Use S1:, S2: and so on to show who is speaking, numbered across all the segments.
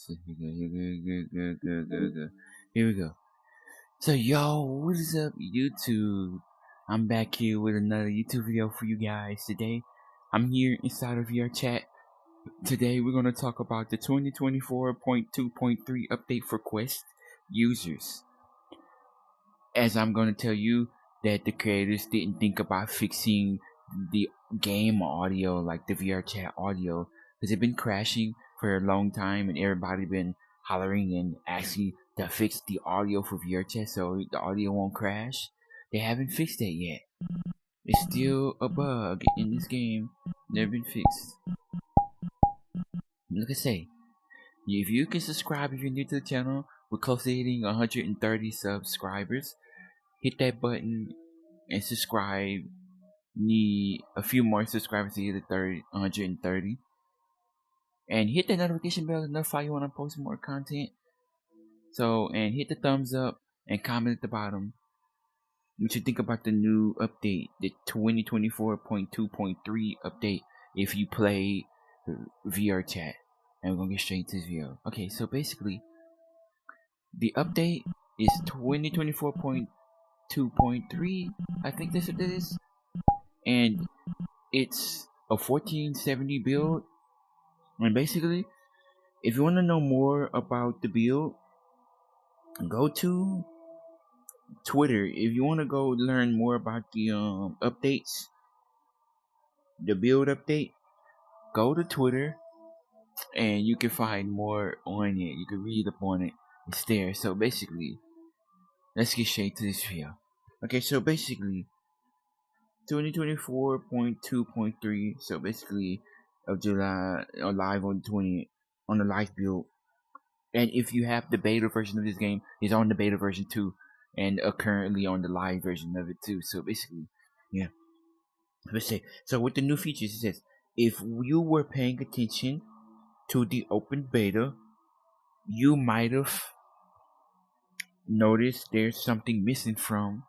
S1: So here we go. So yo, what is up YouTube? I'm back here with another YouTube video for you guys today. I'm here inside of vrchat. Today we're going to talk about the 2024.2.3 update for Quest users. As I'm going to tell you that the creators didn't think about fixing the game audio, like the vrchat audio, because it's been crashing for a long time and everybody been hollering and asking to fix the audio for vrchat so the audio won't crash. They haven't fixed that yet. It's still a bug in this game. Never been fixed. Like I say, if you can subscribe if you're new to the channel, we're close to hitting 130 subscribers. Hit that button and subscribe. Need a few more subscribers to hit the 130. And hit the notification bell to notify you when I post more content. So, and hit the thumbs up and comment at the bottom what you think about the new update, the 2024.2.3 update, if you play vrchat. And we're gonna get straight to this video. Okay, so basically, the update is 2024.2.3. I think that's what it is. And it's a 1470 build. And basically, if you want to know more about the build, go to Twitter. If you want to go learn more about the updates, the build update, go to Twitter and you can find more on it. You can read up on it. It's there. So basically, let's get straight to this video. Okay, so basically, 2024.2.3. So basically, of July, live on 20 on the live build. And if you have the beta version of this game, it's on the beta version too, and currently on the live version of it too. So basically, yeah. Let's say, so with the new features, it says if you were paying attention to the open beta, you might have noticed there's something missing from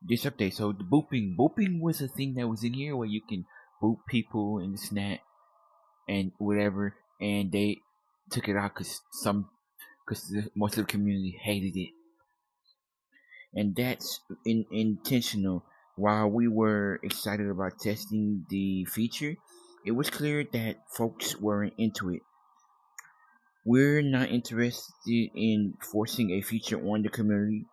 S1: this update. So the booping was a thing that was in here where you can boop people and this and that and whatever, and they took it out because most of the community hated it, and that's intentional. While we were excited about testing the feature, it was clear that folks weren't into it. We're not interested in forcing a feature on the community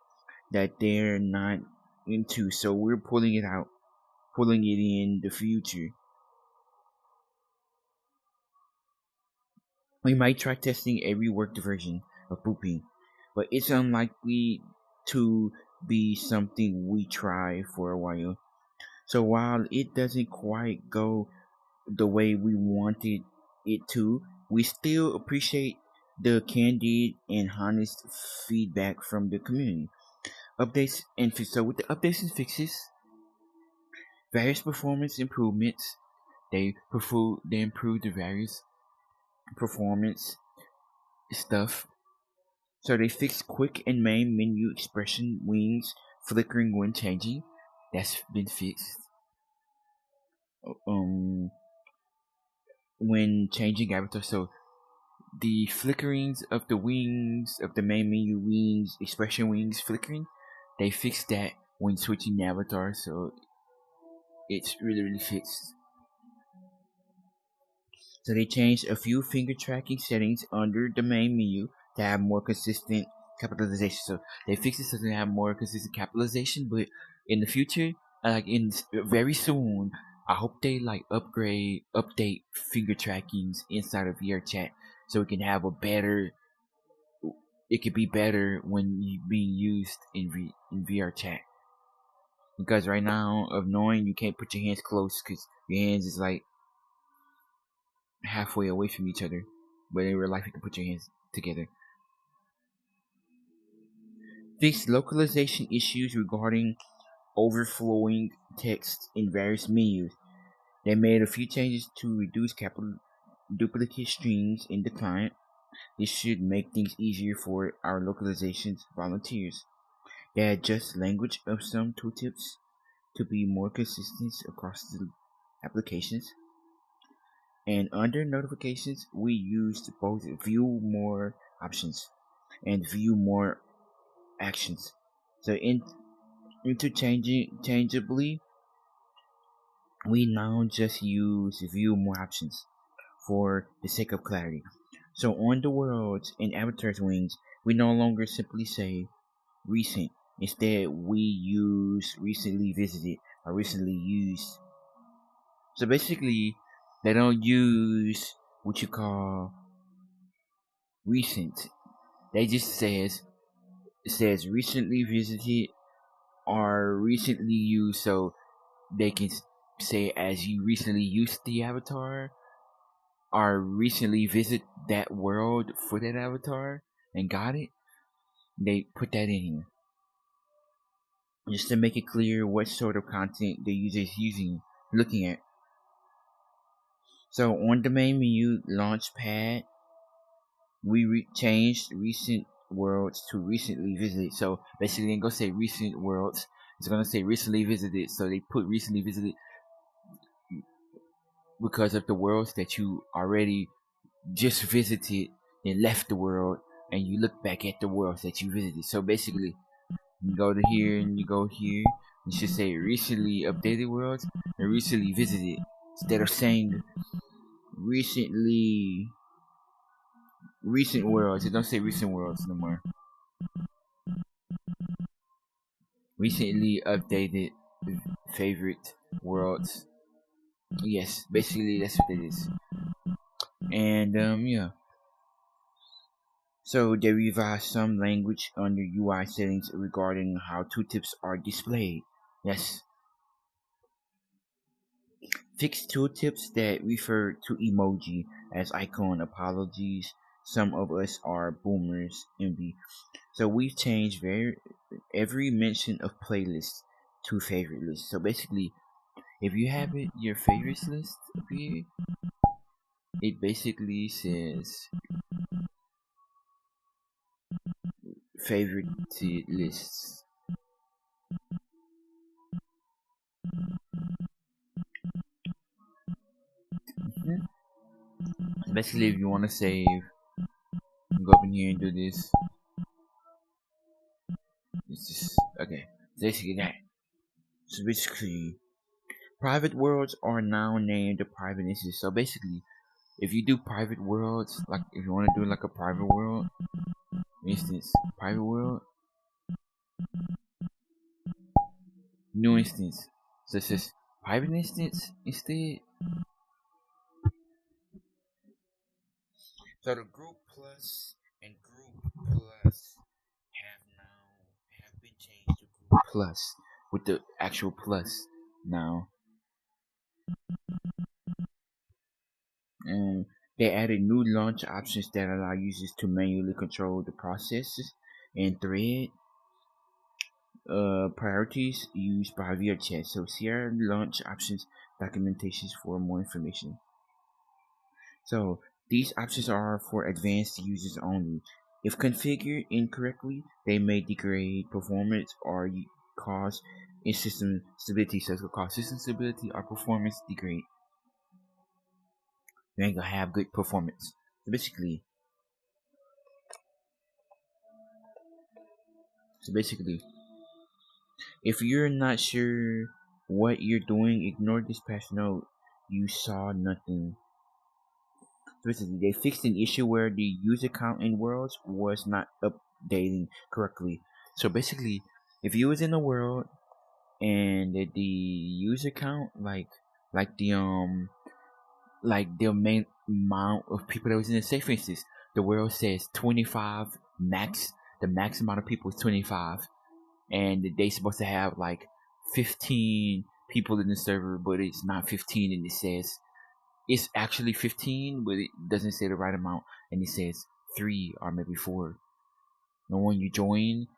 S1: that they're not into, so we're pulling it in the future. We might try testing a reworked version of booping, but it's unlikely to be something we try for a while. So while it doesn't quite go the way we wanted it to, we still appreciate the candid and honest feedback from the community. Updates and so with the updates and fixes, various performance improvements, they improve the various performance stuff. So they fixed quick and main menu expression wings flickering when changing. That's been fixed. When changing avatar, so the flickerings of the wings of the main menu wings, expression wings flickering, they fixed that when switching the avatar, so it's really fixed. So they changed a few finger tracking settings under the main menu to have more consistent capitalization. So they fixed it so they have more consistent capitalization, but in the future, like in very soon, I hope they like update finger trackings inside of vrchat so it can have a better. It could be better when being used in vrchat. Because right now, of knowing you can't put your hands close because your hands is like halfway away from each other, but in real life you can put your hands together. Fix localization issues regarding overflowing text in various menus. They made a few changes to reduce duplicate strings in the client. This should make things easier for our localizations volunteers. They adjust language of some tooltips to be more consistent across the applications. And under notifications, we used both view more options and view more actions. So interchangeably, we now just use view more options for the sake of clarity. So on the worlds and avatars wings, we no longer simply say recent. Instead, we use recently visited or recently used. So basically, they don't use what you call recent. They just it says recently visited or recently used, so they can say as you recently used the avatar or recently visit that world for that avatar and got it. They put that in here just to make it clear what sort of content the user is using, looking at. So on the main menu, Launchpad, we changed recent worlds to recently visited. So basically, ain't gonna say recent worlds. It's gonna say recently visited. So they put recently visited because of the worlds that you already just visited and left the world, and you look back at the worlds that you visited. So basically, you go to here and you go here. You should say recently updated worlds and recently visited instead of saying recently recent worlds. It don't say recent worlds no more. Recently updated favorite worlds. Yes, basically that's what it is. And yeah. So they revised some language under UI settings regarding how tooltips are displayed. Yes. Fixed tooltips that refer to emoji as icon apologies. Some of us are boomers envy. So we've changed every mention of playlist to favorite list. So basically, if you have it your favorites list up here, it basically says favorite lists. Mhm. Basically, if you want to save, go up in here and do this. It's just okay. Basically that. So basically, private worlds are now named the private instances. So basically, if you do private worlds, like if you want to do like a private world, for instance, private world, new instance. So it says private instance instead. So the group plus and group plus have been changed to group plus with the actual plus now. And they added new launch options that allow users to manually control the processes and thread priorities used by vrchat. So see our launch options documentations for more information. So these options are for advanced users only. If configured incorrectly, they may degrade performance or cause in system stability. So it could cause system stability or performance degrade. You ain't gonna have good performance. So basically, if you're not sure what you're doing, ignore this patch note. You saw nothing. Basically, they fixed an issue where the user count in worlds was not updating correctly. So basically, if you was in a world and the user count, like the main amount of people that was in the say, for instance, the world says 25 max. The max amount of people is 25, and they supposed to have like 15 people in the server, but it's not 15, and it says it's actually 15, but it doesn't say the right amount, and it says 3 or maybe 4. And when you join,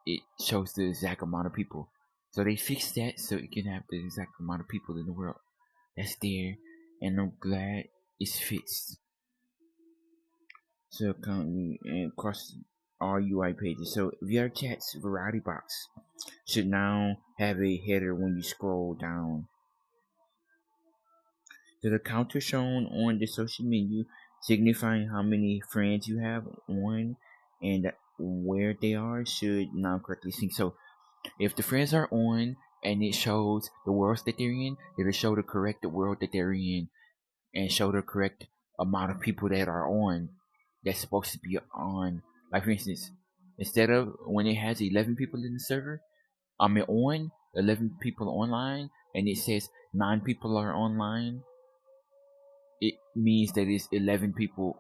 S1: it shows the exact amount of people. So they fixed that so it can have the exact amount of people in the world that's there, and I'm glad it's fixed. So currently, and across all UI pages. So VRChat's variety box should now have a header when you scroll down. So the counter shown on the social menu signifying how many friends you have on and where they are should now correctly sync. So if the friends are on and it shows the worlds that they're in, it'll show the correct world that they're in and show the correct amount of people that are on that's supposed to be on. Like for instance, instead of when it has 11 people in the server, I'm on 11 people online and it says 9 people are online. It means that it's 11 people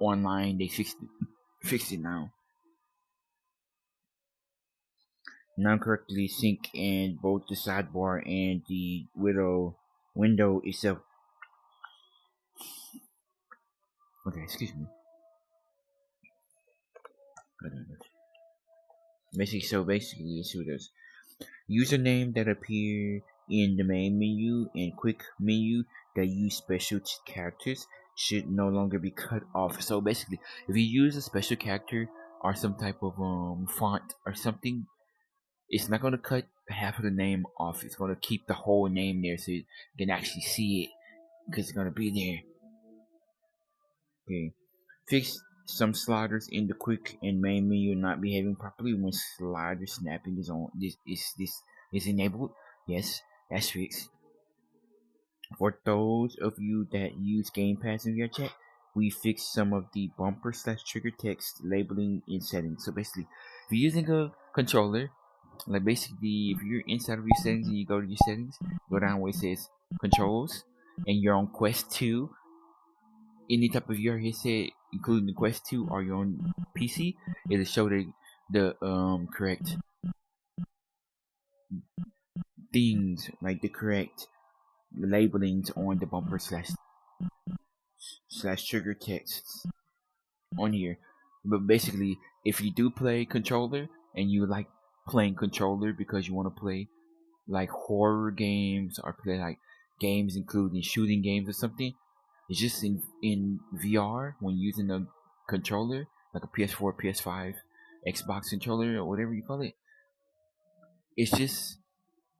S1: online. They fixed it now. Now correctly sync in both the sidebar and the window itself. Okay, excuse me. Basically, it's what does. Username that appear in the main menu and quick menu that use special characters should no longer be cut off. So basically, if you use a special character or some type of font or something, it's not gonna cut half of the name off. It's gonna keep the whole name there so you can actually see it because it's gonna be there. Okay. Fix some sliders in the quick and main menu not behaving properly when slider snapping is on. This is enabled. Yes, that's fixed. For those of you that use Game Pass in your chat, we fixed some of the bumper slash trigger text labeling in settings. So basically, if you're using a controller, like basically if you're inside of your settings and you go to your settings, go down where it says controls, and you're on Quest 2, any type of your headset, including the Quest 2 or your own PC, it'll show the correct things, like the correct labelings on the bumper slash trigger texts on here. But basically, if you do play controller and you like playing controller because you want to play like horror games or play like games including shooting games or something, it's just in VR when using a controller like a PS4, PS5, Xbox controller or whatever you call it. It's just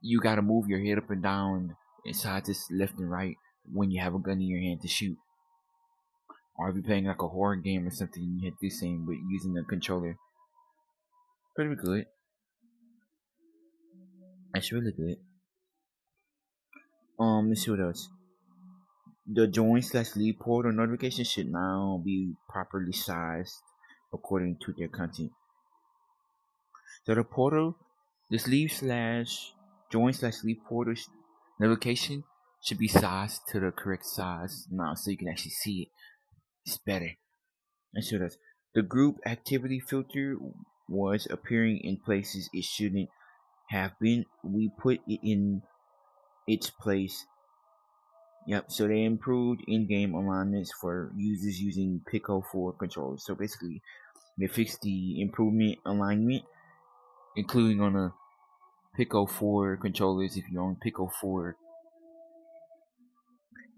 S1: you gotta move your head up and down and sides left and right when you have a gun in your hand to shoot. Or if you're playing like a horror game or something, you have to do the same with using a controller. Pretty good. That's really good. Let's see what else. The join slash leave portal notification should now be properly sized according to their content. So the portal, this leave slash join slash leave portal notification should be sized to the correct size now, so you can actually see it. It's better. Let's see what else. The group activity filter was appearing in places it shouldn't have been. We put it in its place. Yep, so they improved in-game alignments for users using Pico 4 controllers. So basically, they fixed the improvement alignment, including on the Pico 4 controllers if you're on Pico 4.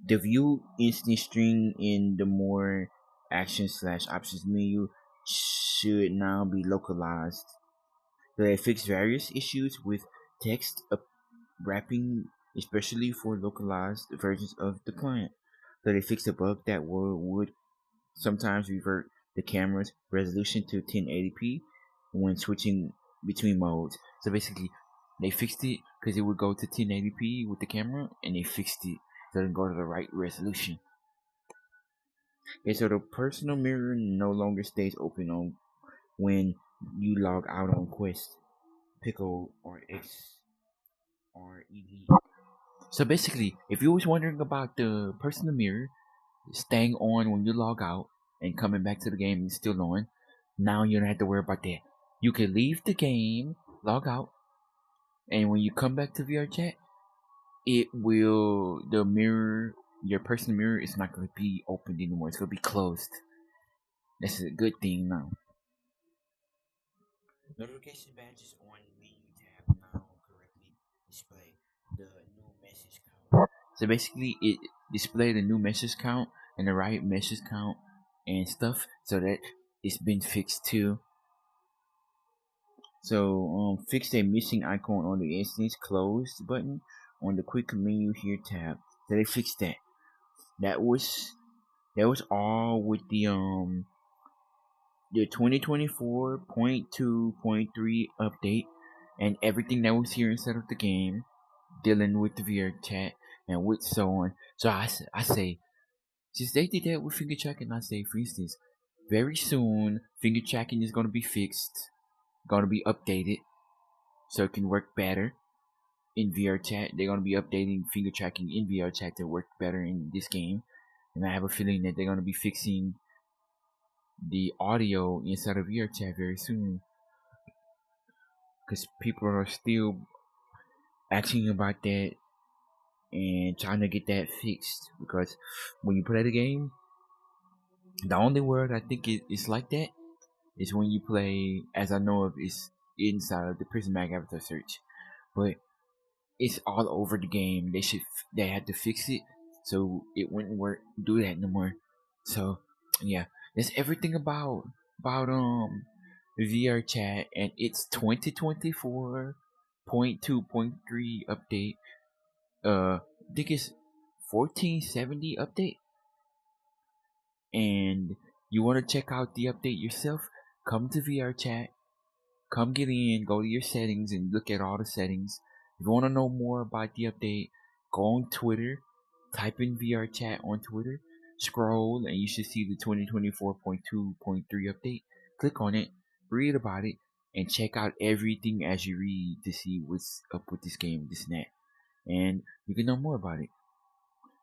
S1: The view instant string in the more action slash options menu should now be localized. So they fixed various issues with text wrapping, especially for localized versions of the client. So they fixed a bug that would sometimes revert the camera's resolution to 1080p when switching between modes. So basically, they fixed it because it would go to 1080p with the camera, and they fixed it so it doesn't go to the right resolution. Okay, so the personal mirror no longer stays open on when you log out on Quest, Pico, or X or Elite. So basically, if you was wondering about the personal mirror staying on when you log out and coming back to the game and still on, now you don't have to worry about that. You can leave the game, log out, and when you come back to VRChat, it will the mirror, your personal mirror, is not going to be opened anymore. It's going to be closed. This is a good thing now. Notification badges on menu tab now correctly display the new message count. So basically, it display the new message count and the right message count and stuff, so that it's been fixed too. So fix a missing icon on the instance closed button on the quick menu here tab. So they fixed that. That was all with the 2024.2.3 update and everything that was here inside of the game, dealing with the VR chat and with so on. So I say, since they did that with finger tracking, I say, for instance, very soon finger tracking is gonna be fixed, gonna be updated, so it can work better in VR chat. They're gonna be updating finger tracking in VR chat to work better in this game, and I have a feeling that they're gonna be fixing the audio inside of VR chat very soon, because people are still asking about that and trying to get that fixed. Because when you play the game, the only word I think is like that is when you play, as I know of, is inside of the Prison Mag avatar search, but it's all over the game. They had to fix it so it wouldn't work. Do that no more. So yeah, that's everything about VR chat and its 2024.2.3 update. I think it's 1470 update. And you want to check out the update yourself? Come to VR chat. Come get in. Go to your settings and look at all the settings. If you want to know more about the update, go on Twitter. Type in VR chat on Twitter. Scroll and you should see the 2024.2.3 update. Click on it. Read about it. And check out everything as you read to see what's up with this game, this and that. And you can know more about it.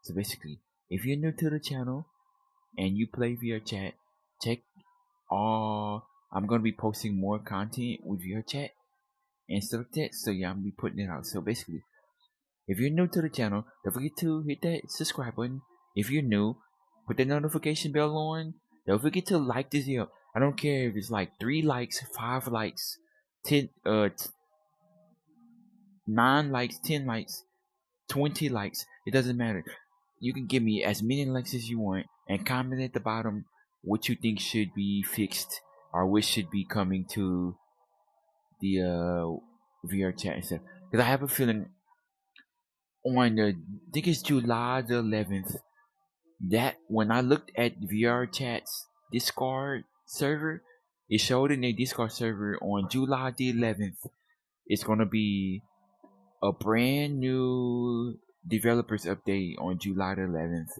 S1: So basically, if you're new to the channel and you play VR chat, check all. I'm gonna be posting more content with VR chat and stuff like that. So yeah, I'm gonna be putting it out. So basically, if you're new to the channel, don't forget to hit that subscribe button. If you're new, put the notification bell on. Don't forget to like this video. I don't care if it's like 3 likes, 5 likes, 10 9 likes, 10 likes, 20 likes. It doesn't matter. You can give me as many likes as you want and comment at the bottom what you think should be fixed or what should be coming to the VR chat and stuff. Because I have a feeling on the, I think it's July the 11th, that when I looked at VR chat's Discord server, it showed in their Discord server on July the 11th, it's gonna be a brand new developers update on July the 11th.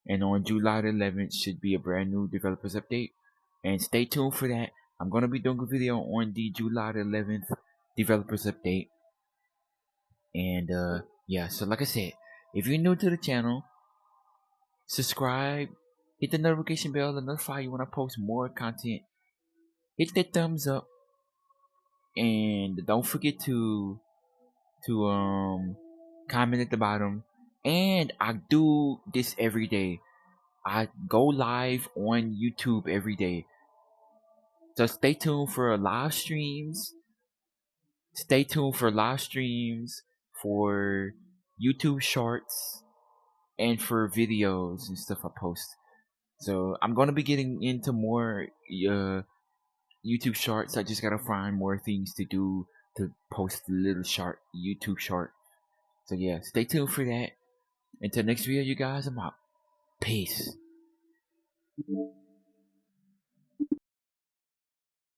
S1: And on July the 11th should be a brand new developers update. And stay tuned for that. I'm gonna be doing a video on the July the 11th developers update. And yeah, so like I said, if you're new to the channel, subscribe, hit the notification bell to notify you when I post more content. Hit that thumbs up, and don't forget to comment at the bottom. And I do this every day. I go live on YouTube every day. So stay tuned for live streams. Stay tuned for live streams, for YouTube shorts, and for videos and stuff I post. So I'm gonna be getting into more YouTube shorts. I just gotta find more things to do to post a little short YouTube short. So yeah, stay tuned for that. Until next video, you guys, I'm out. Peace.